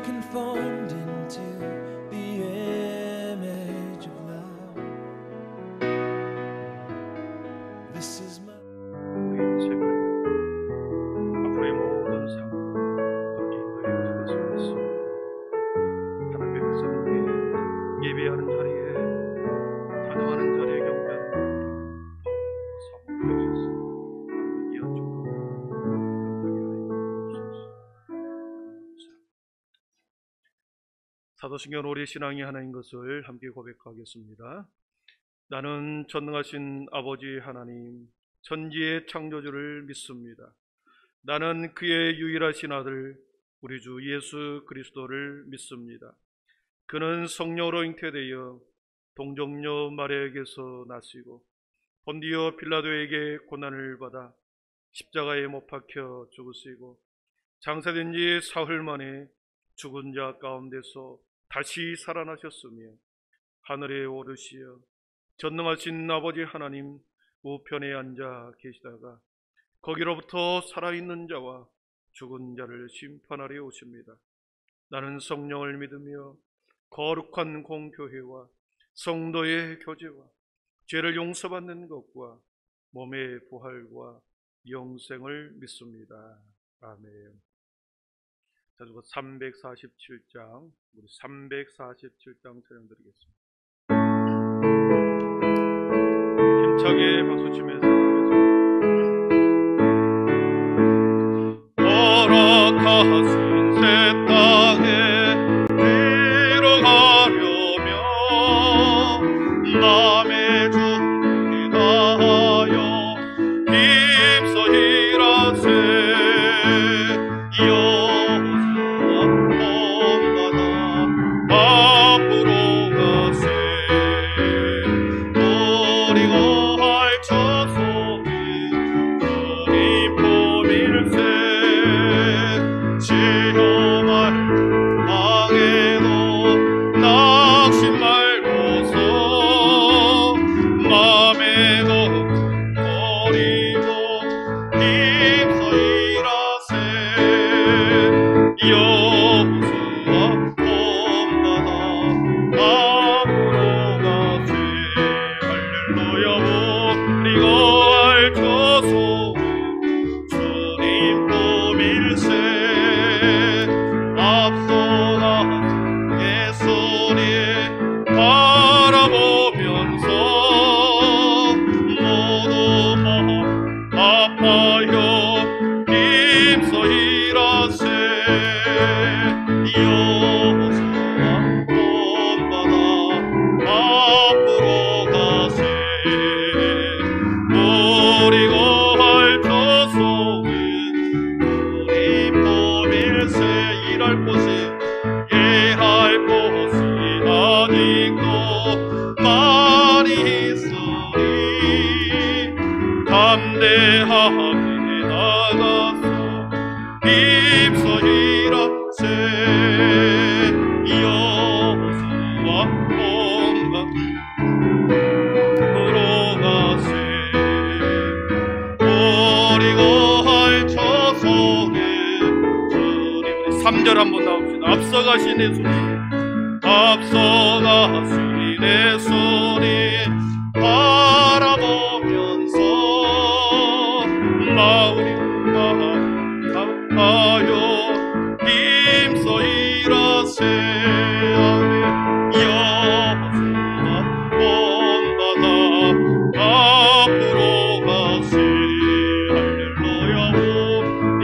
conformed into the image of love. This is my 우리 인생을 앞으로의 모든 삶을 그렇게 인도해 주셨으면 했습니다. 하나님의 백성들이 예배하는 자리에 찬양하는 자리에 경배하는 자리에 더 사모하게 하셔서 하나님의 귀한 축복을 경험하게 하여 주옵소서. 사도신경 우리 신앙이 하나인 것을 함께 고백하겠습니다. 나는 전능하신 아버지 하나님 천지의 창조주를 믿습니다. 나는 그의 유일하신 아들 우리 주 예수 그리스도를 믿습니다. 그는 성령으로 잉태되어 동정녀 마리아에게서 나시고 본디오 빌라도에게 고난을 받아 십자가에 못 박혀 죽으시고 장사된 지 사흘 만에 죽은 자 가운데서 다시 살아나셨으며 하늘에 오르시어 전능하신 아버지 하나님 우편에 앉아 계시다가 거기로부터 살아있는 자와 죽은 자를 심판하려 오십니다. 나는 성령을 믿으며 거룩한 공교회와 성도의 교제와 죄를 용서받는 것과 몸의 부활과 영생을 믿습니다. 아멘. 자, 그리고 347장, 우리 347장 찬양 드리겠습니다. 힘차게 박수 치면서 허락하신 새 땅에 들어가려면 남의 준비 다하여 힘써 일하세. 여호수아 본받아 앞으로 가세. 버리고 할처소는 주님 보밀세. 시험할 당해도 낙심 말고서 맘에 걱정거리고 힘써 일하세. 여호수아 본받아 앞으로 가세. 할렐루야. 버리고 할처소는 주님 보밀세. 앞서가 예수님 바라보면서 모두 마음 아파요 힘써 일하세. 여호수아 본받아 앞으로 가세. 버리고 할처소는 우리 보밀세. 일할 곳이 아직도 많이 있으니 담대하게 나가서 힘써 일하세. 여호수아 본받으러 가세. 버리고 할처소는 주님. 3절 한번 나옵시다. 앞서가신 예수님, 앞서가신 예수님 바라보면서 마음이 아파요 힘써 일하세. 여호수아 본받아 앞으로 가세. 할렐루야.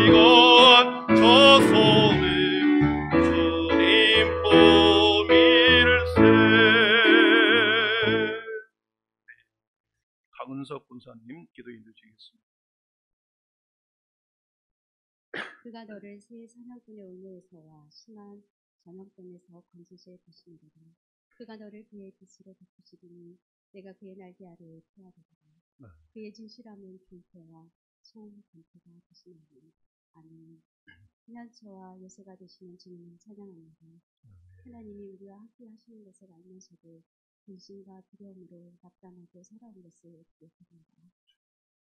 이건 저소는 주님 보밀세. 강은석 군사님 기도인도 주겠습니다. 그가 너를 새 사냥꾼의 올무에서와 심한 전염병에서 건지실 것이니라. 그가 너를 그의 빛으로 덮으시리니 내가 그의 날개 아래에 피하리라. 그의 진실함은 길태와 소음 강태가 되시나니. 아멘. 피난처와 요새가 되시는 주님을 찬양합니다. 하나님이 우리와 함께 하시는 것을 알면서도 근심과 두려움으로 낙담하고 살아온 것을 기억합니다.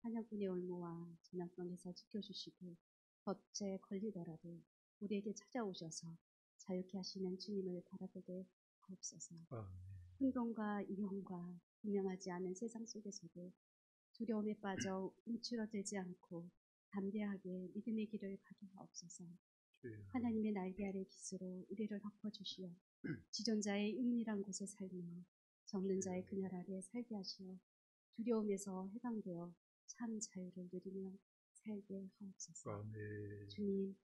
사냥꾼의 올무와 전염병에서 지켜주시고 법에 걸리더라도 우리에게 찾아오셔서 자유케 하시는 주님을 바라보게 하옵소서. 아멘. 혼돈과 이혼과 분명하지 않은 세상 속에서도 두려움에 빠져 움츠러들지 않고 담대하게 믿음의 길을 가게 하옵소서. 주여. 하나님의 날개 아래 깃으로 우리를 덮어주시어 지존자의 은밀한 곳에 살며 적는 자의 그늘 아래 살게 하시어 두려움에서 해방되어 참 자유를 누리며 살게 하옵소서. 아멘. 주님,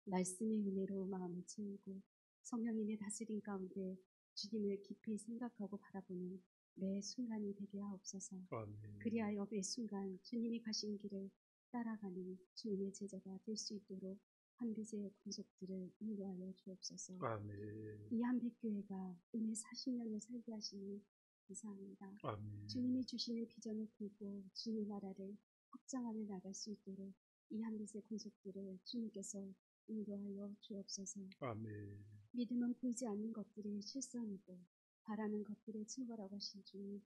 말씀의 은혜로 마음을 채우고 성령님의 다스림 가운데 주님을 깊이 생각하고 바라보는 매 순간이 되게 하옵소서. 아멘. 그리하여 매 순간 주님이 가신 길을 따라가는 주님의 제자가 될 수 있도록 한빛의 권속들을 인도하여 주옵소서. 아멘. 이 한빛교회가 은혜 40년을 살게 하시니 감사합니다. 아멘. 주님이 주시는 비전을 품고 주님의 나라를 확장하며 나갈 수 있도록 이 한빛의 권속들을 주님께서 인도하여 주옵소서. 아멘. 믿음은 보이지 않는 것들이 실상이고 바라는 것들의 증거라고 하신 주님,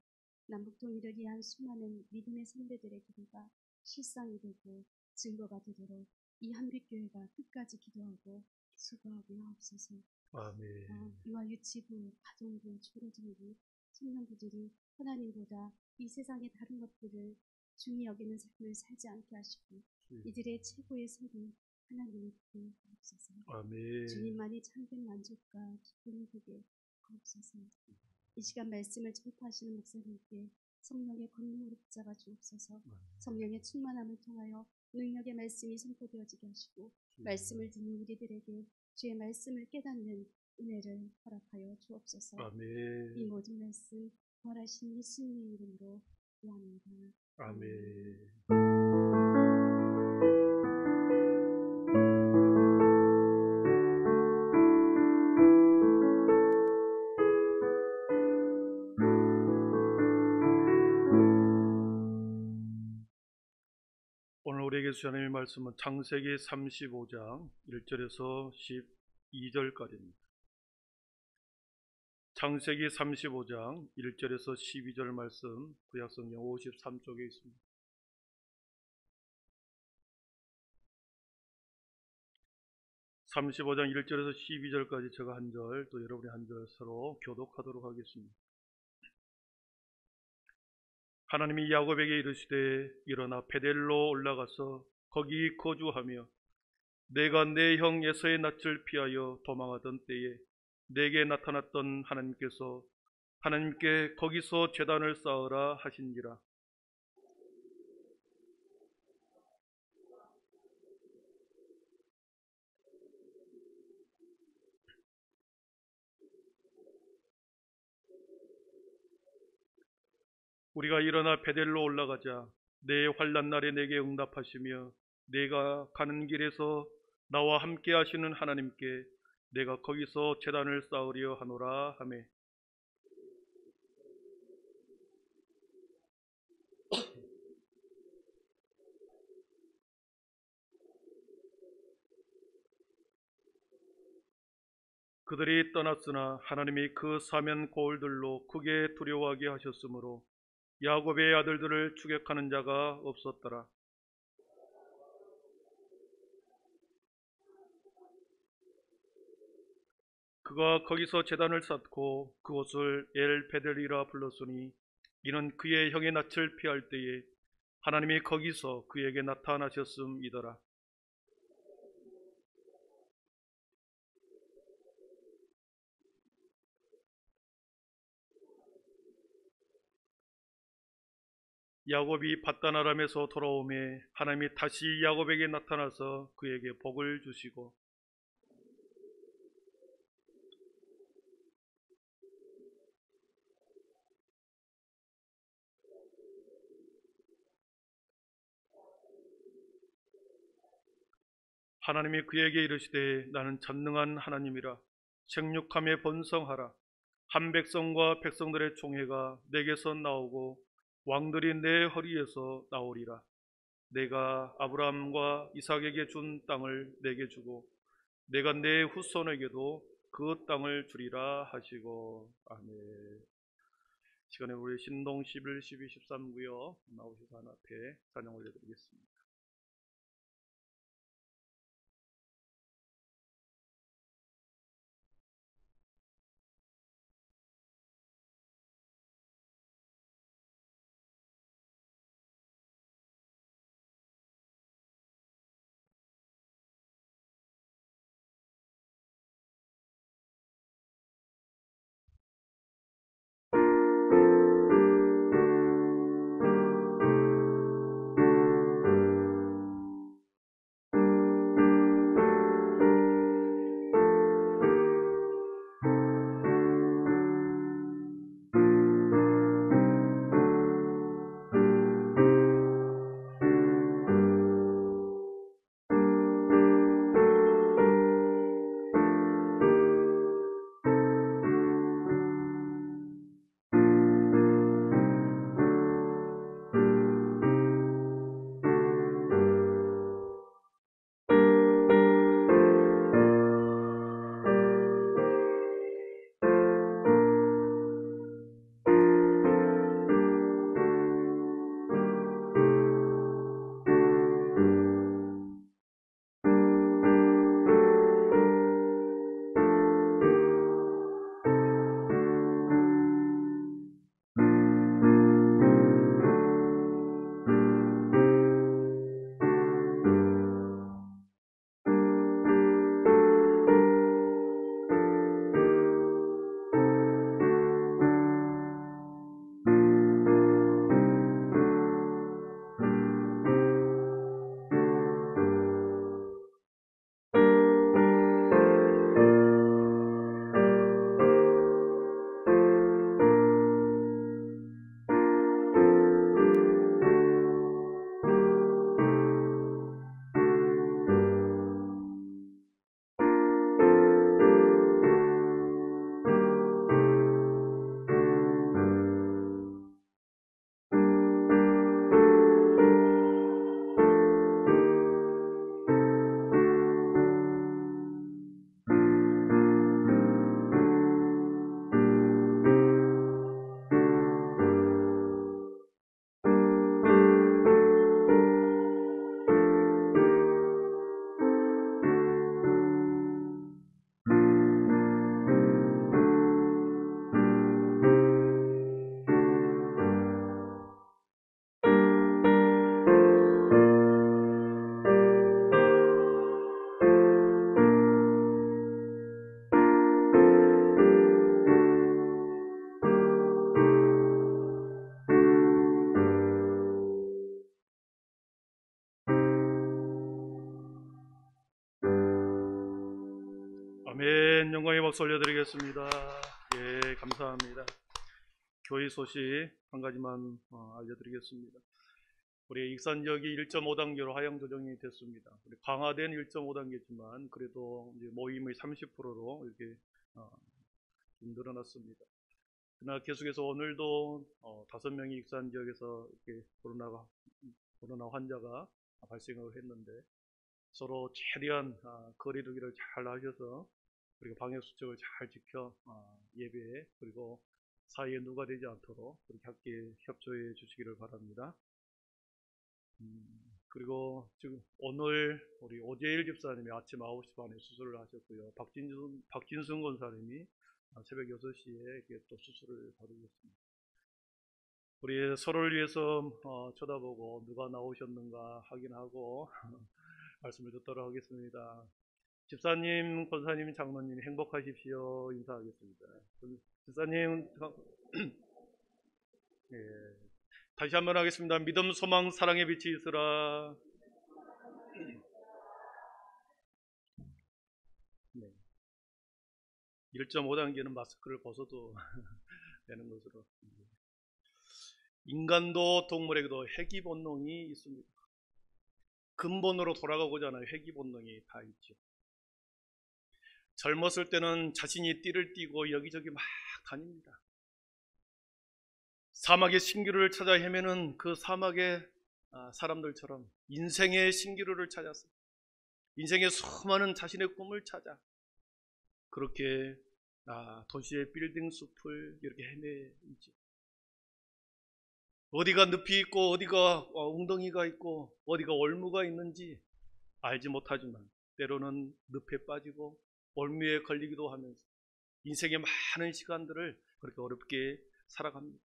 남북통일을 위한 수많은 믿음의 선배들의 기도가 실상이 되고 증거가 되도록 이 한빛교회가 끝까지 기도하고 수고하게 하옵소서. 아멘. 이와 유치부, 가정부, 초로정부, 청년부들이 하나님보다 이 세상의 다른 것들을 중히 여기는 삶을 살지 않게 하시고 이들의 최고의 선이 하나님을 보게 하옵소서. 아멘. 주님만이 참된 만족과 기쁨이 되게 하옵소서. 이 시간 말씀을 전파하시는 목사님께 성령의 권능으로 붙잡아 주옵소서. 성령의 충만함을 통하여 능력의 말씀이 선포되어지게 하시고 말씀을 듣는 우리들에게 주의 말씀을 깨닫는 은혜를 허락하여 주옵소서. 아멘. 이 모든 말씀 부활하신 예수님의 이름으로 기도합니다. 아멘. 오늘 우리에게 주신 하나님의 말씀은 창세기 35장 1절에서 12절까지입니다. 창세기 35장 1절에서 12절 말씀 구약성경 53쪽에 있습니다. (35장) 1절에서 12절까지 제가 한 절, 또 여러분이 한 절 서로 교독하도록 하겠습니다. 하나님이 야곱에게 이르시되 일어나 베델로 올라가서 거기 거주하며 내가 내 형 에서의 낯을 피하여 도망하던 때에 내게 나타났던 하나님께 거기서 제단을 쌓으라 하신지라. 우리가 일어나 베델로 올라가자 내 환난 날에 내게 응답하시며 내가 가는 길에서 나와 함께 하시는 하나님께 내가 거기서 제단을 쌓으려 하노라 하매 그들이 떠났으나 하나님이 그 사면 고을들로 크게 두려워하게 하셨으므로 야곱의 아들들을 추격하는 자가 없었더라. 그가 거기서 제단을 쌓고 그곳을 엘 베델이라 불렀으니 이는 그의 형의 낯을 피할 때에 하나님이 거기서 그에게 나타나셨음이더라. 야곱이 밧단 아람에서 돌아오매 하나님이 다시 야곱에게 나타나서 그에게 복을 주시고 하나님이 그에게 이르시되 나는 전능한 하나님이라 생육함에 번성하라. 한 백성과 백성들의 총회가 내게서 나오고 왕들이 내 허리에서 나오리라. 내가 아브라함과 이삭에게 준 땅을 내게 주고 내가 내 후손에게도 그 땅을 주리라 하시고. 아멘. 시간에 우리 신동 11, 12, 13구요 나오셔서 하나 앞에 찬양 올려드리겠습니다. 아멘. 영광의 박수 올려드리겠습니다. 예, 감사합니다. 교회 소식 한 가지만 알려드리겠습니다. 우리 익산 지역이 1.5단계로 하향 조정이 됐습니다. 우리 강화된 1.5단계지만 그래도 이제 모임의 30%로 이렇게 좀 늘어났습니다. 그러나 계속해서 오늘도 5명이 익산 지역에서 이렇게 코로나 환자가 발생을 했는데 서로 최대한 거리두기를 잘 하셔서 그리고 방역 수칙을 잘 지켜 예배 그리고 사이에 누가 되지 않도록 그렇게 함께 협조해 주시기를 바랍니다. 그리고 지금 오늘 우리 오재일 집사님이 아침 9시 반에 수술을 하셨고요. 박진순 권사님이 새벽 6시에 이렇게 또 수술을 받으셨습니다. 우리 서로를 위해서 쳐다보고 누가 나오셨는가 확인하고 말씀을 듣도록 하겠습니다. 집사님, 권사님, 장로님 행복하십시오. 인사하겠습니다. 집사님, 예. 다시 한번 하겠습니다. 믿음, 소망, 사랑의 빛이 있으라. 네. 1.5단계는 마스크를 벗어도 되는 것으로. 인간도 동물에게도 회귀 본능이 있습니다. 근본으로 돌아가고자 하는 회귀 본능이 다 있죠. 젊었을 때는 자신이 띠를 띠고 여기저기 막 다닙니다. 사막의 신기루를 찾아 헤매는 그 사막의 사람들처럼 인생의 신기루를 찾아서 인생의 수많은 자신의 꿈을 찾아 그렇게 도시의 빌딩 숲을 이렇게 헤매이죠. 어디가 늪이 있고 어디가 웅덩이가 있고 어디가 올무가 있는지 알지 못하지만 때로는 늪에 빠지고 올무에 걸리기도 하면서 인생의 많은 시간들을 그렇게 어렵게 살아갑니다.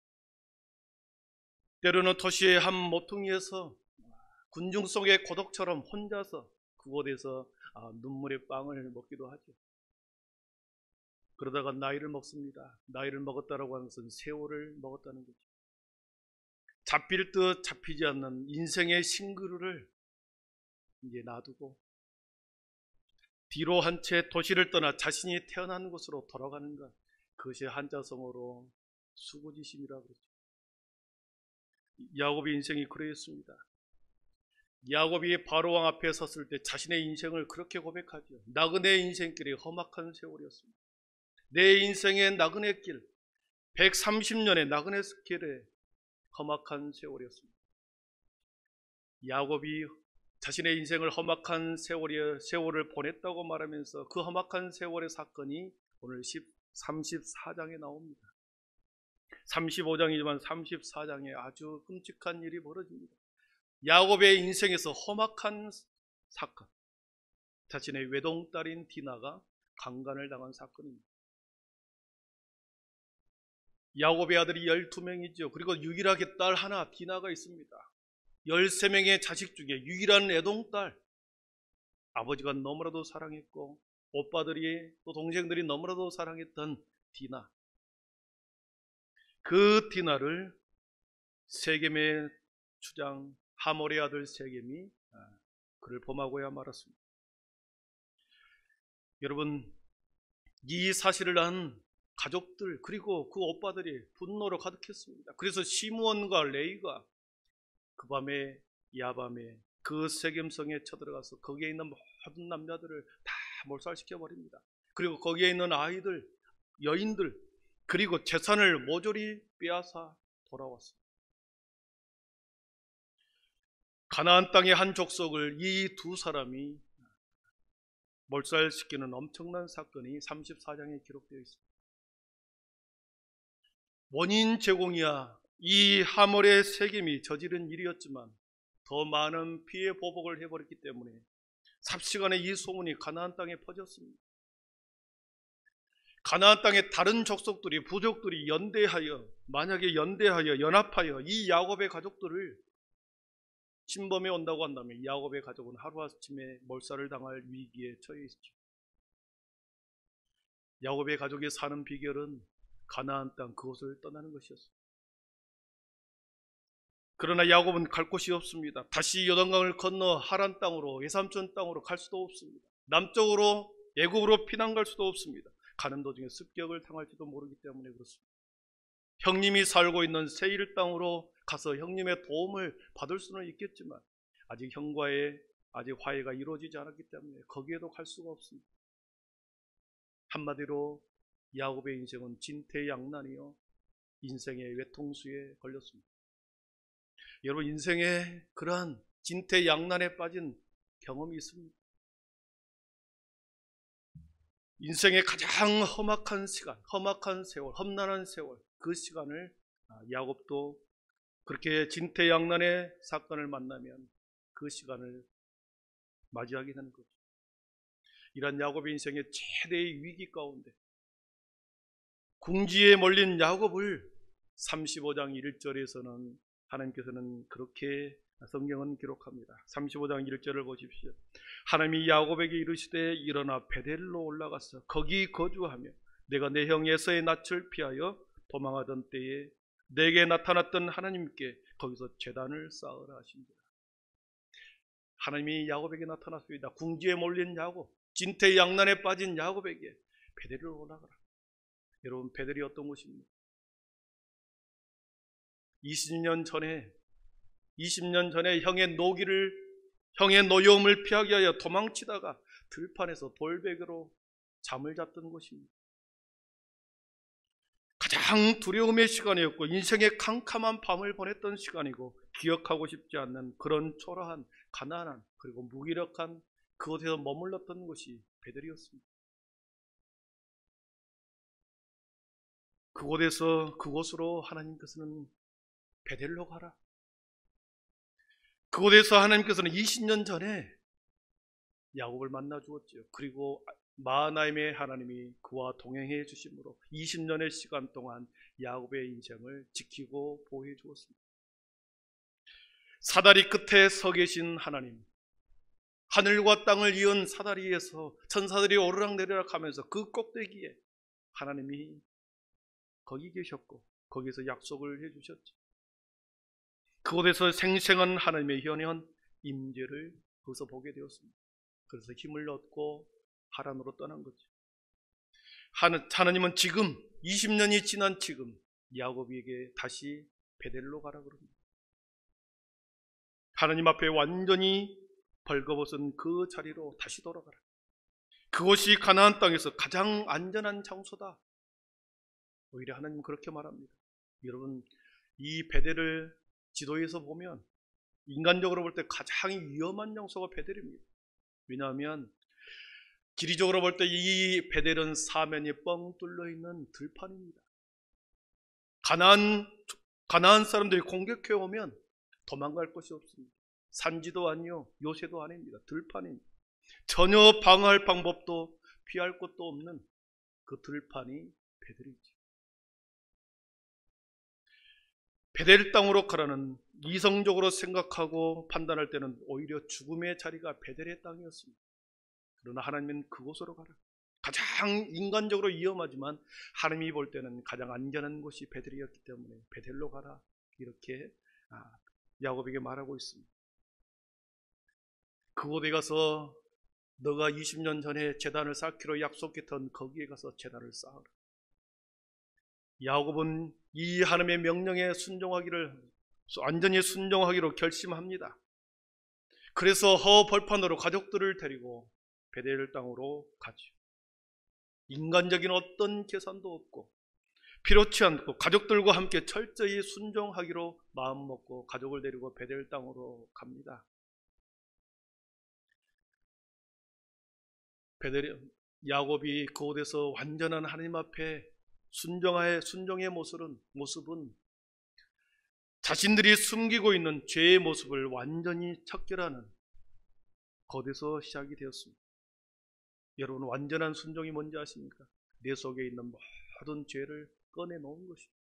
때로는 도시의 한 모퉁이에서 군중 속의 고독처럼 혼자서 그곳에서 눈물의 빵을 먹기도 하죠. 그러다가 나이를 먹습니다. 나이를 먹었다라고 하는 것은 세월을 먹었다는 거죠. 잡힐 듯 잡히지 않는 인생의 싱그루를 이제 놔두고 뒤로 한 채 도시를 떠나 자신이 태어난 곳으로 돌아가는 것, 그것이 한자성어로 수고지심이라고 그러죠. 야곱의 인생이 그러했습니다. 야곱이 바로왕 앞에 섰을 때 자신의 인생을 그렇게 고백하죠. 나그네 인생길이 험악한 세월이었습니다. 내 인생의 나그네 길, 130년의 나그네 길에 험악한 세월이었습니다. 야곱이 자신의 인생을 험악한 세월을 보냈다고 말하면서 그 험악한 세월의 사건이 오늘 34장에 나옵니다. 35장이지만 34장에 아주 끔찍한 일이 벌어집니다. 야곱의 인생에서 험악한 사건, 자신의 외동딸인 디나가 강간을 당한 사건입니다. 야곱의 아들이 12명이죠. 그리고 유일하게 딸 하나 디나가 있습니다. 13명의 자식 중에 유일한 애동딸, 아버지가 너무나도 사랑했고 오빠들이 또 동생들이 너무나도 사랑했던 디나, 그 디나를 세겜의 추장 하몰의 아들 세겜이 그를 범하고야 말았습니다. 여러분, 이 사실을 안 가족들 그리고 그 오빠들이 분노로 가득했습니다. 그래서 시므온과 레이가 그 밤에 야밤에 그 세겜성에 쳐들어가서 거기에 있는 모든 남자들을 다 몰살시켜 버립니다. 그리고 거기에 있는 아이들, 여인들 그리고 재산을 모조리 빼앗아 돌아왔습니다. 가나안 땅의 한 족속을 이 두 사람이 몰살시키는 엄청난 사건이 34장에 기록되어 있습니다. 원인 제공이야 이 하몰의 세겜이 저지른 일이었지만 더 많은 피해 보복을 해버렸기 때문에 삽시간에 이 소문이 가나안 땅에 퍼졌습니다. 가나안 땅의 다른 족속들이 부족들이 만약에 연합하여 이 야곱의 가족들을 침범해 온다고 한다면 야곱의 가족은 하루아침에 몰살을 당할 위기에 처해 있죠. 야곱의 가족이 사는 비결은 가나안 땅 그곳을 떠나는 것이었습니다. 그러나 야곱은 갈 곳이 없습니다. 다시 요단강을 건너 하란 땅으로, 외삼촌 땅으로 갈 수도 없습니다. 남쪽으로 애굽으로 피난 갈 수도 없습니다. 가는 도중에 습격을 당할지도 모르기 때문에 그렇습니다. 형님이 살고 있는 세일 땅으로 가서 형님의 도움을 받을 수는 있겠지만 아직 형과의 아직 화해가 이루어지지 않았기 때문에 거기에도 갈 수가 없습니다. 한마디로 야곱의 인생은 진퇴양난이요 인생의 외통수에 걸렸습니다. 여러분 인생에 그러한 진퇴양난에 빠진 경험이 있습니다. 인생의 가장 험악한 시간, 험악한 세월, 험난한 세월, 그 시간을 야곱도 그렇게 진퇴양난의 사건을 만나면 그 시간을 맞이하게 되는 거죠. 이런 야곱의 인생의 최대의 위기 가운데 궁지에 몰린 야곱을 35장 1절에서는 하나님께서는 그렇게 성경은 기록합니다. 35장 1절을 보십시오. 하나님이 야곱에게 이르시되 일어나 베델로 올라가서 거기 거주하며 내가 내 형 에서의 낯을 피하여 도망하던 때에 내게 나타났던 하나님께 거기서 제단을 쌓으라 하십니다. 하나님이 야곱에게 나타났습니다. 궁지에 몰린 야곱, 진퇴양난에 빠진 야곱에게 베델로 올라가라. 여러분 베델이 어떤 곳입니까? 20년 전에 형의 노여움을 피하기 위하여 도망치다가 들판에서 돌베개로 잠을 잤던 곳입니다. 가장 두려움의 시간이었고 인생의 캄캄한 밤을 보냈던 시간이고 기억하고 싶지 않는 그런 초라한 가난한 그리고 무기력한 그곳에서 머물렀던 곳이 베델이었습니다. 그곳으로 하나님께서는 베델로 가라. 그곳에서 하나님께서는 20년 전에 야곱을 만나 주었죠. 그리고 마하나임의 하나님이 그와 동행해 주심으로 20년의 시간 동안 야곱의 인생을 지키고 보호해 주었습니다. 사다리 끝에 서 계신 하나님, 하늘과 땅을 이은 사다리에서 천사들이 오르락내리락 하면서 그 꼭대기에 하나님이 거기 계셨고 거기서 약속을 해 주셨죠. 그곳에서 생생한 하나님의 현현 임재를 거기서 보게 되었습니다. 그래서 힘을 얻고 하란으로 떠난 거죠. 하나님은 지금 20년이 지난 지금 야곱에게 다시 베델로 가라 그럽니다. 하나님 앞에 완전히 벌거벗은 그 자리로 다시 돌아가라. 그곳이 가나안 땅에서 가장 안전한 장소다. 오히려 하나님은 그렇게 말합니다. 여러분 이 베델을 지도에서 보면 인간적으로 볼 때 가장 위험한 장소가 베델입니다. 왜냐하면 지리적으로 볼 때 이 베델은 사면이 뻥 뚫려 있는 들판입니다. 가나안 사람들이 공격해 오면 도망갈 곳이 없습니다. 산지도 아니요 요새도 아닙니다. 들판입니다. 전혀 방어할 방법도 피할 곳도 없는 그 들판이 베델이죠. 베델 땅으로 가라는 이성적으로 생각하고 판단할 때는 오히려 죽음의 자리가 베델의 땅이었습니다. 그러나 하나님은 그곳으로 가라. 가장 인간적으로 위험하지만 하나님이 볼 때는 가장 안전한 곳이 베델이었기 때문에 베델로 가라. 이렇게 야곱에게 말하고 있습니다. 그곳에 가서 너가 20년 전에 제단을 쌓기로 약속했던 거기에 가서 제단을 쌓으라. 야곱은 이 하나님의 명령에 완전히 순종하기로 결심합니다. 그래서 허벌판으로 가족들을 데리고 베델 땅으로 가죠. 인간적인 어떤 계산도 없고 필요치 않고 가족들과 함께 철저히 순종하기로 마음먹고 가족을 데리고 베델 땅으로 갑니다. 야곱이 그곳에서 완전한 하나님 앞에 순종의 모습은 자신들이 숨기고 있는 죄의 모습을 완전히 척결하는 거기서 시작이 되었습니다. 여러분 완전한 순종이 뭔지 아십니까? 내 속에 있는 모든 죄를 꺼내놓은 것입니다.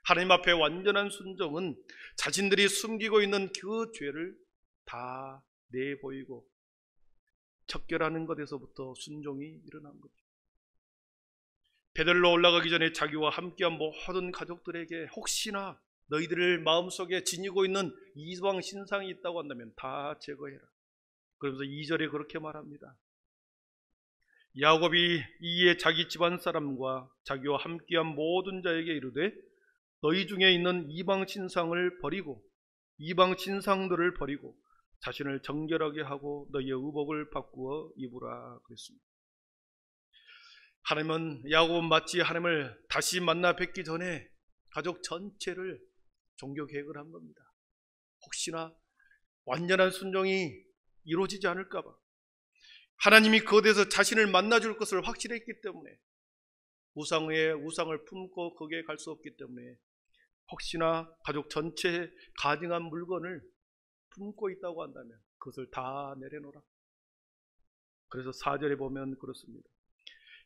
하나님 앞에 완전한 순종은 자신들이 숨기고 있는 그 죄를 다 내보이고 척결하는 것에서부터 순종이 일어난 거죠. 베델로 올라가기 전에 자기와 함께한 모든 가족들에게 혹시나 너희들을 마음속에 지니고 있는 이방 신상이 있다고 한다면 다 제거해라. 그러면서 2절에 그렇게 말합니다. 야곱이 이에 자기 집안 사람과 자기와 함께한 모든 자에게 이르되 너희 중에 있는 이방 신상을 버리고 이방 신상들을 버리고 자신을 정결하게 하고 너희의 의복을 바꾸어 입으라 그랬습니다. 하나님은 야곱은 마치 하나님을 다시 만나 뵙기 전에 가족 전체를 종교 개혁을 한 겁니다. 혹시나 완전한 순종이 이루어지지 않을까 봐 하나님이 그곳에서 자신을 만나줄 것을 확실했기 때문에 우상의 우상을 품고 거기에 갈 수 없기 때문에 혹시나 가족 전체에 가증한 물건을 품고 있다고 한다면 그것을 다 내려놓으라. 그래서 4절에 보면 그렇습니다.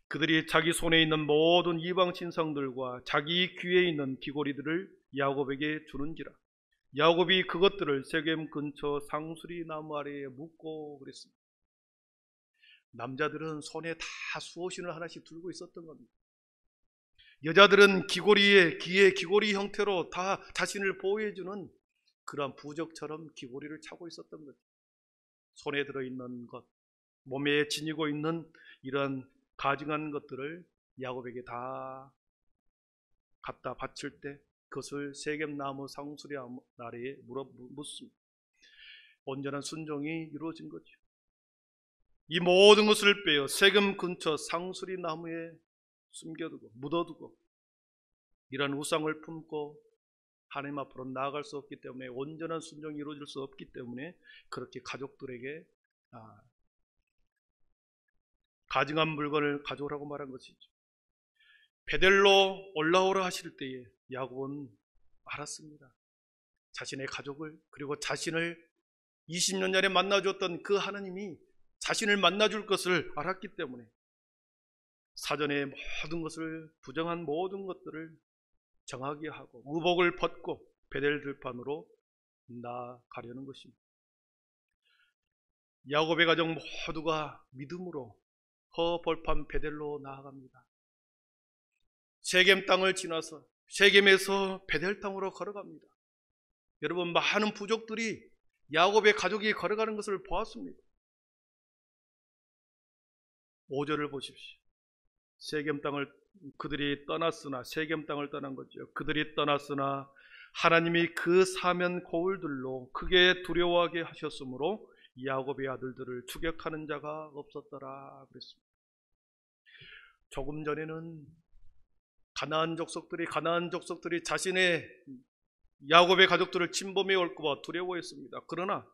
그들이 자기 손에 있는 모든 이방 신상들과 자기 귀에 있는 귀고리들을 야곱에게 주는지라. 야곱이 그것들을 세겜 근처 상수리 나무 아래에 묻고 그랬습니다. 남자들은 손에 다 수호신을 하나씩 들고 있었던 겁니다. 여자들은 귀고리에 귀에 귀고리 형태로 다 자신을 보호해주는 그러한 부적처럼 귀고리를 차고 있었던 거죠. 손에 들어있는 것, 몸에 지니고 있는 이러한 가증한 것들을 야곱에게 다 갖다 바칠 때 그것을 세겜나무 상수리 아래에 묻습니다. 온전한 순종이 이루어진 거죠. 이 모든 것을 빼어 세겜 근처 상수리 나무에 숨겨두고 묻어두고 이런 우상을 품고 하나님 앞으로 나아갈 수 없기 때문에 온전한 순종이 이루어질 수 없기 때문에 그렇게 가족들에게 가증한 물건을 가져오라고 말한 것이죠. 베델로 올라오라 하실 때에 야곱은 알았습니다. 자신의 가족을 그리고 자신을 20년 전에 만나줬던 그 하나님이 자신을 만나줄 것을 알았기 때문에 사전에 모든 것을 부정한 모든 것들을 정하게 하고 의복을 벗고 베델 들판으로 나아가려는 것입니다. 야곱의 가족 모두가 믿음으로 허벌판 베델로 나아갑니다. 세겜 땅을 지나서 세겜에서 베델 땅으로 걸어갑니다. 여러분, 많은 부족들이 야곱의 가족이 걸어가는 것을 보았습니다. 5절을 보십시오. 세겜 땅을 그들이 떠났으나 세겜 땅을 떠난 거죠. 그들이 떠났으나 하나님이 그 사면 고울들로 크게 두려워하게 하셨으므로 야곱의 아들들을 추격하는 자가 없었더라 그랬습니다. 조금 전에는 가나안 족속들이 자신의 야곱의 가족들을 침범해 올까 봐 두려워했습니다. 그러나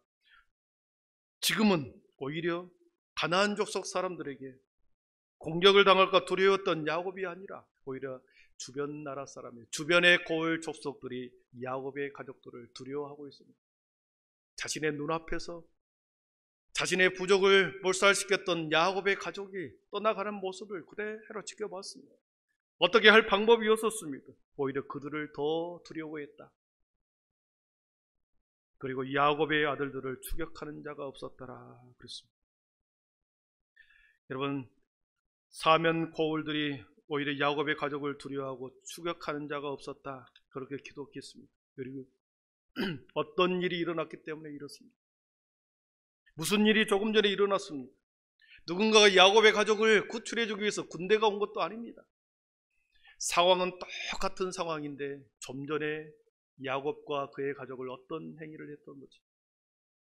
지금은 오히려 가나안 족속 사람들에게 공격을 당할까 두려웠던 야곱이 아니라 오히려 주변 나라 사람이 주변의 고을 족속들이 야곱의 가족들을 두려워하고 있습니다. 자신의 눈앞에서 자신의 부족을 몰살시켰던 야곱의 가족이 떠나가는 모습을 그대로 지켜봤습니다. 어떻게 할 방법이 없었습니다. 오히려 그들을 더 두려워했다. 그리고 야곱의 아들들을 추격하는 자가 없었더라 그랬습니다. 여러분, 사면 고울들이 오히려 야곱의 가족을 두려워하고 추격하는 자가 없었다, 그렇게 기록했습니다. 그리고 어떤 일이 일어났기 때문에 이렇습니다. 무슨 일이 조금 전에 일어났습니다. 누군가가 야곱의 가족을 구출해주기 위해서 군대가 온 것도 아닙니다. 상황은 똑같은 상황인데 좀 전에 야곱과 그의 가족을 어떤 행위를 했던 거지?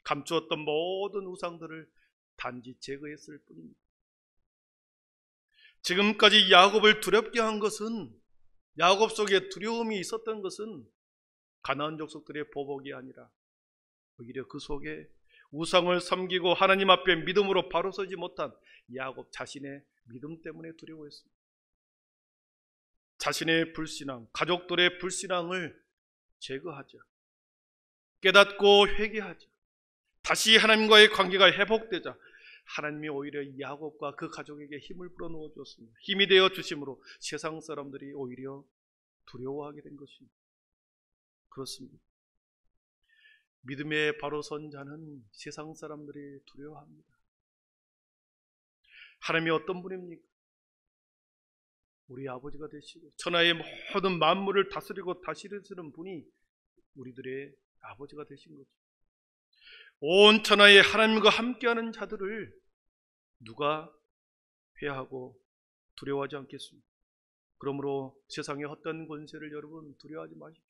감추었던 모든 우상들을 단지 제거했을 뿐입니다. 지금까지 야곱을 두렵게 한 것은, 야곱 속에 두려움이 있었던 것은 가나안 족속들의 보복이 아니라 오히려 그 속에 우상을 섬기고 하나님 앞에 믿음으로 바로 서지 못한 야곱 자신의 믿음 때문에 두려워했습니다. 자신의 불신앙, 가족들의 불신앙을 제거하자, 깨닫고 회개하자, 다시 하나님과의 관계가 회복되자 하나님이 오히려 야곱과 그 가족에게 힘을 불어넣어 주었습니다. 힘이 되어 주심으로 세상 사람들이 오히려 두려워하게 된 것입니다. 그렇습니다. 믿음에 바로 선 자는 세상 사람들이 두려워합니다. 하나님이 어떤 분입니까? 우리 아버지가 되시고 천하의 모든 만물을 다스리고 다스리시는 분이 우리들의 아버지가 되신 거죠. 온 천하에 하나님과 함께하는 자들을 누가 회하고 두려워하지 않겠습니다. 그러므로 세상의 헛된 권세를 여러분 두려워하지 마십시오.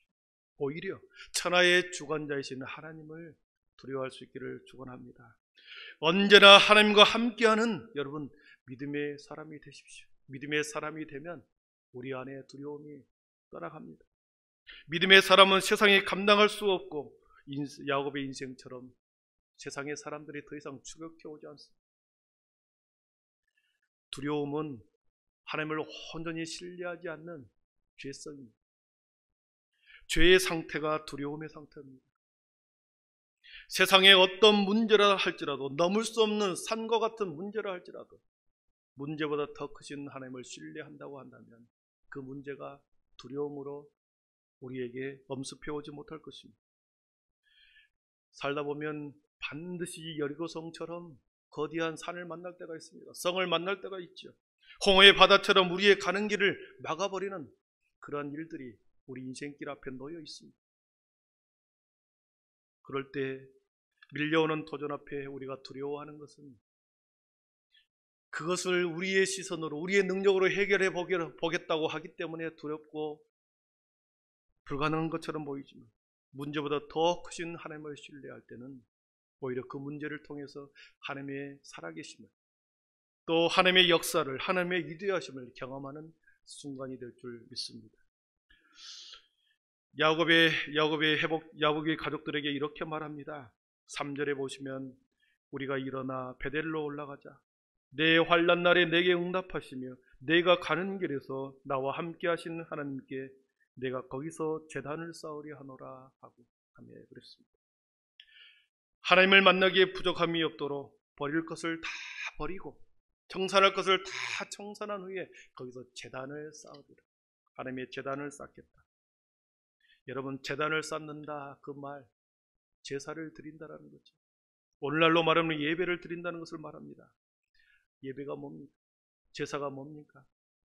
오히려 천하의 주관자이신 하나님을 두려워할 수 있기를 축원합니다. 언제나 하나님과 함께하는 여러분 믿음의 사람이 되십시오. 믿음의 사람이 되면 우리 안에 두려움이 떠나갑니다. 믿음의 사람은 세상에 감당할 수 없고 야곱의 인생처럼 세상의 사람들이 더 이상 추격해 오지 않습니다. 두려움은 하나님을 온전히 신뢰하지 않는 죄성입니다. 죄의 상태가 두려움의 상태입니다. 세상에 어떤 문제라 할지라도 넘을 수 없는 산과 같은 문제라 할지라도 문제보다 더 크신 하나님을 신뢰한다고 한다면 그 문제가 두려움으로 우리에게 엄습해 오지 못할 것입니다. 살다 보면 반드시 여리고성처럼 거대한 산을 만날 때가 있습니다. 성을 만날 때가 있죠. 홍해의 바다처럼 우리의 가는 길을 막아버리는 그러한 일들이 우리 인생길 앞에 놓여 있습니다. 그럴 때 밀려오는 도전 앞에 우리가 두려워하는 것은 그것을 우리의 시선으로 우리의 능력으로 해결해 보겠다고 하기 때문에 두렵고 불가능한 것처럼 보이지만 문제보다 더 크신 하나님을 신뢰할 때는 오히려 그 문제를 통해서 하나님의 살아계심을 또 하나님의 역사를 하나님의 위대하심을 경험하는 순간이 될 줄 믿습니다. 야곱의 가족들에게 이렇게 말합니다. 3절에 보시면 우리가 일어나 베델로 올라가자. 내 환난 날에 내게 응답하시며 내가 가는 길에서 나와 함께 하신 하나님께 내가 거기서 제단을 쌓으려 하노라 하고 하며 그랬습니다. 하나님을 만나기에 부족함이 없도록 버릴 것을 다 버리고 청산할 것을 다 청산한 후에 거기서 제단을 쌓으리라. 하나님의 제단을 쌓겠다. 여러분, 제단을 쌓는다 그 말 제사를 드린다라는 거죠. 오늘날로 말하면 예배를 드린다는 것을 말합니다. 예배가 뭡니까? 제사가 뭡니까?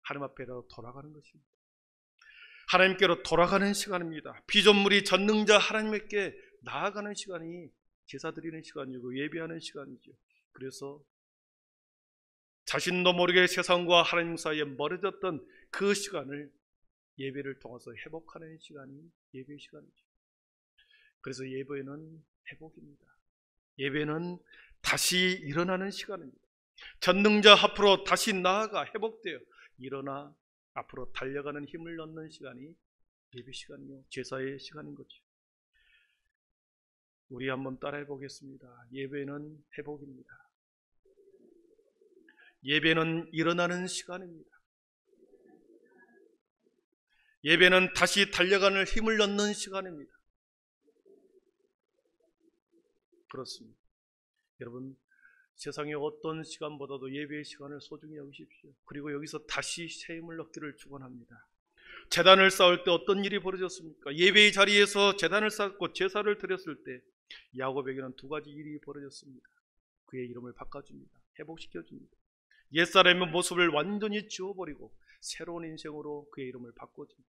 하나님 앞에로 돌아가는 것입니다. 하나님께로 돌아가는 시간입니다. 피조물이 전능자 하나님께 나아가는 시간이 제사 드리는 시간이고 예배하는 시간이죠. 그래서 자신도 모르게 세상과 하나님 사이에 멀어졌던 그 시간을 예배를 통해서 회복하는 시간이 예배 시간이죠. 그래서 예배는 회복입니다. 예배는 다시 일어나는 시간입니다. 전능자 앞으로 다시 나아가 회복되어 일어나 앞으로 달려가는 힘을 넣는 시간이 예배 시간이요, 제사의 시간인 거죠. 우리 한번 따라해 보겠습니다. 예배는 회복입니다. 예배는 일어나는 시간입니다. 예배는 다시 달려가는 힘을 넣는 시간입니다. 그렇습니다. 여러분, 세상의 어떤 시간보다도 예배의 시간을 소중히 여기십시오. 그리고 여기서 다시 새 힘을 얻기를 축원합니다. 제단을 쌓을 때 어떤 일이 벌어졌습니까? 예배의 자리에서 제단을 쌓고 제사를 드렸을 때 야곱에게는 두 가지 일이 벌어졌습니다. 그의 이름을 바꿔줍니다. 회복시켜줍니다. 옛사람의 모습을 완전히 지워버리고 새로운 인생으로 그의 이름을 바꿔줍니다.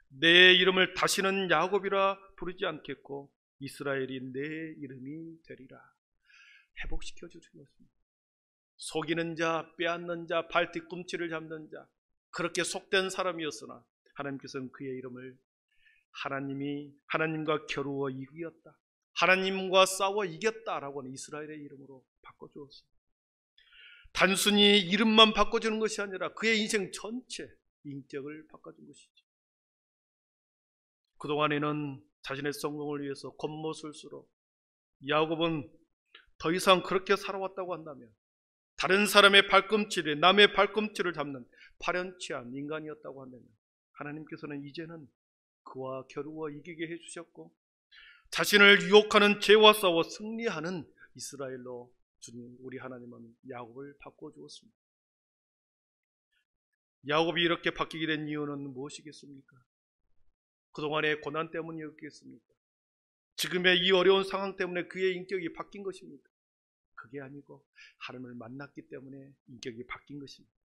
내 이름을 다시는 야곱이라 부르지 않겠고 이스라엘이 내 이름이 되리라. 회복시켜 주셨습니다. 속이는 자, 빼앗는 자, 발 뒤꿈치를 잡는 자, 그렇게 속된 사람이었으나 하나님께서는 그의 이름을 하나님과 겨루어 이겼다, 하나님과 싸워 이겼다라고 하는 이스라엘의 이름으로 바꿔주었습니다. 단순히 이름만 바꿔주는 것이 아니라 그의 인생 전체 인격을 바꿔준 것이죠. 그동안에는 자신의 성공을 위해서 겉모술수록 야곱은 더 이상 그렇게 살아왔다고 한다면 다른 사람의 발꿈치를, 남의 발꿈치를 잡는 파렴치한 인간이었다고 한다면 하나님께서는 이제는 그와 겨루어 이기게 해주셨고 자신을 유혹하는 죄와 싸워 승리하는 이스라엘로 주님 우리 하나님은 야곱을 바꿔주었습니다. 야곱이 이렇게 바뀌게 된 이유는 무엇이겠습니까? 그동안의 고난 때문이었겠습니까? 지금의 이 어려운 상황 때문에 그의 인격이 바뀐 것입니까? 그게 아니고 하나님을 만났기 때문에 인격이 바뀐 것입니다.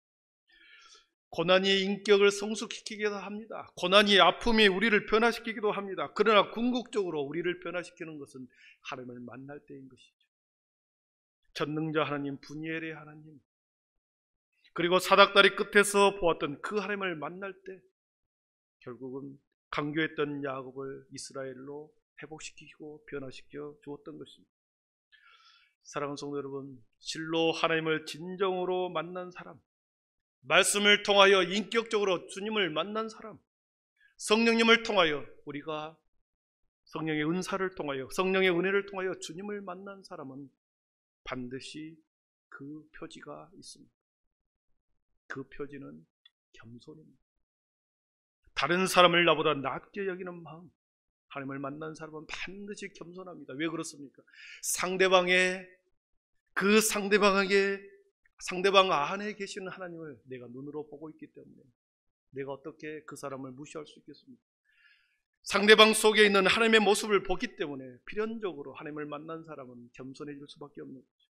고난이 인격을 성숙시키기도 합니다. 고난이, 아픔이 우리를 변화시키기도 합니다. 그러나 궁극적으로 우리를 변화시키는 것은 하나님을 만날 때인 것이죠. 전능자 하나님, 분이엘의 하나님, 그리고 사닥다리 끝에서 보았던 그 하나님을 만날 때 결국은 강교했던 야곱을 이스라엘로 회복시키고 변화시켜 주었던 것입니다. 사랑하는 성도 여러분, 실로 하나님을 진정으로 만난 사람, 말씀을 통하여 인격적으로 주님을 만난 사람, 성령님을 통하여 우리가 성령의 은사를 통하여 성령의 은혜를 통하여 주님을 만난 사람은 반드시 그 표지가 있습니다. 그 표지는 겸손입니다. 다른 사람을 나보다 낮게 여기는 마음, 하나님을 만난 사람은 반드시 겸손합니다. 왜 그렇습니까? 상대방 안에 계시는 하나님을 내가 눈으로 보고 있기 때문에 내가 어떻게 그 사람을 무시할 수 있겠습니까? 상대방 속에 있는 하나님의 모습을 보기 때문에 필연적으로 하나님을 만난 사람은 겸손해질 수밖에 없는 거죠.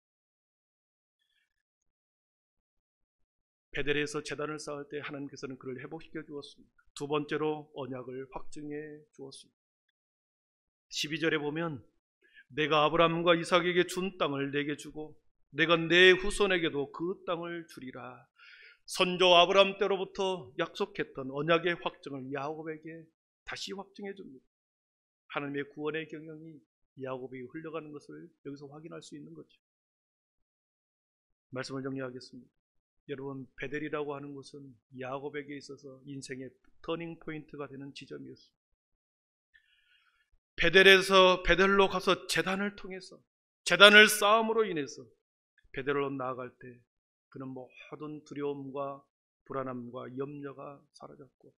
베델에서 제단을 쌓을 때 하나님께서는 그를 회복시켜 주었습니다. 두 번째로 언약을 확증해 주었습니다. 12절에 보면 내가 아브라함과 이삭에게 준 땅을 내게 주고 내가 내 후손에게도 그 땅을 주리라. 선조 아브라함 때로부터 약속했던 언약의 확증을 야곱에게 다시 확증해 줍니다. 하나님의 구원의 경영이 야곱에게 흘러가는 것을 여기서 확인할 수 있는 거죠. 말씀을 정리하겠습니다. 여러분, 베델이라고 하는 것은 야곱에게 있어서 인생의 터닝 포인트가 되는 지점이었습니다. 베델로 가서 제단을 통해서 제단을 쌓음으로 인해서 베델로 나아갈 때 그는 모든 두려움과 불안함과 염려가 사라졌고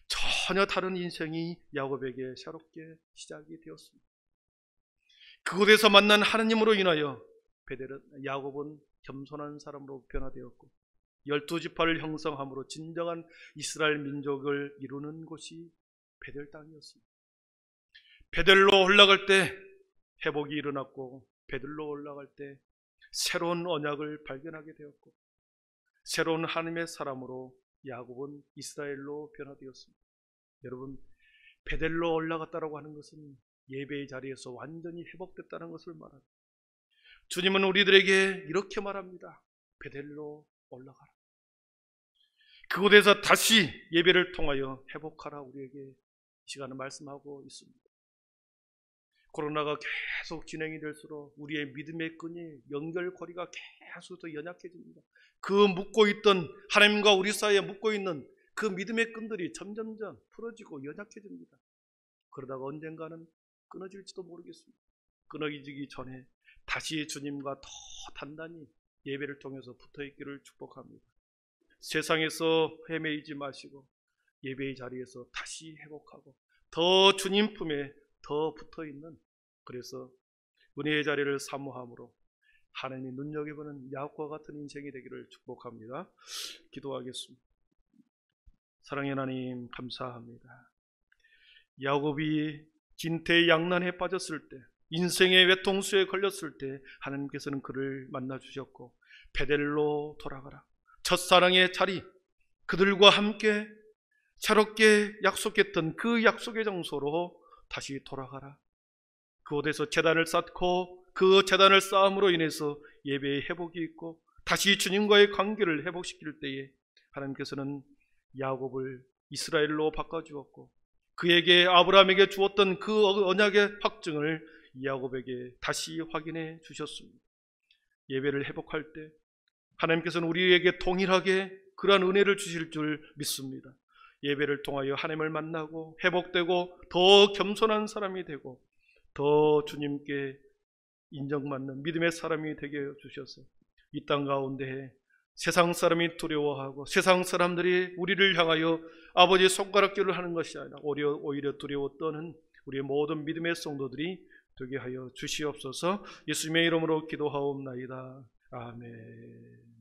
전혀 다른 인생이 야곱에게 새롭게 시작이 되었습니다. 그곳에서 만난 하나님으로 인하여 야곱은 겸손한 사람으로 변화되었고 12지파를 형성함으로 진정한 이스라엘 민족을 이루는 곳이 베델 땅이었습니다. 베델로 올라갈 때 회복이 일어났고 베델로 올라갈 때 새로운 언약을 발견하게 되었고 새로운 하나님의 사람으로 야곱은 이스라엘로 변화되었습니다. 여러분, 베델로 올라갔다라고 하는 것은 예배의 자리에서 완전히 회복됐다는 것을 말합니다. 주님은 우리들에게 이렇게 말합니다. 베델로 올라가라. 그곳에서 다시 예배를 통하여 회복하라. 우리에게 이 시간에 말씀하고 있습니다. 코로나가 계속 진행이 될수록 우리의 믿음의 끈이 연결고리가 계속 더 연약해집니다. 그 묶고 있던 하나님과 우리 사이에 묶고 있는 그 믿음의 끈들이 점점점 풀어지고 연약해집니다. 그러다가 언젠가는 끊어질지도 모르겠습니다. 끊어지기 전에 다시 주님과 더 단단히 예배를 통해서 붙어있기를 축복합니다. 세상에서 헤매이지 마시고 예배의 자리에서 다시 회복하고 더 주님 품에 더 붙어있는, 그래서 은혜의 자리를 사모함으로 하나님이 눈여겨보는 야곱과 같은 인생이 되기를 축복합니다. 기도하겠습니다. 사랑의 하나님, 감사합니다. 야곱이 진퇴양난에 빠졌을 때, 인생의 외통수에 걸렸을 때 하나님께서는 그를 만나주셨고 베델로 돌아가라. 첫사랑의 자리, 그들과 함께 새롭게 약속했던 그 약속의 장소로 다시 돌아가라. 그곳에서 제단을 쌓고 그 제단을 쌓음으로 인해서 예배의 회복이 있고 다시 주님과의 관계를 회복시킬 때에 하나님께서는 야곱을 이스라엘로 바꿔주었고 그에게 아브라함에게 주었던 그 언약의 확증을 야곱에게 다시 확인해 주셨습니다. 예배를 회복할 때 하나님께서는 우리에게 동일하게 그러한 은혜를 주실 줄 믿습니다. 예배를 통하여 하나님을 만나고 회복되고 더 겸손한 사람이 되고 더 주님께 인정받는 믿음의 사람이 되게 주셔서 이 땅 가운데 세상 사람이 두려워하고 세상 사람들이 우리를 향하여 아버지의 손가락질을 하는 것이 아니라 오히려 두려워 떠는 우리의 모든 믿음의 성도들이 되게 하여 주시옵소서. 예수님의 이름으로 기도하옵나이다. 아멘.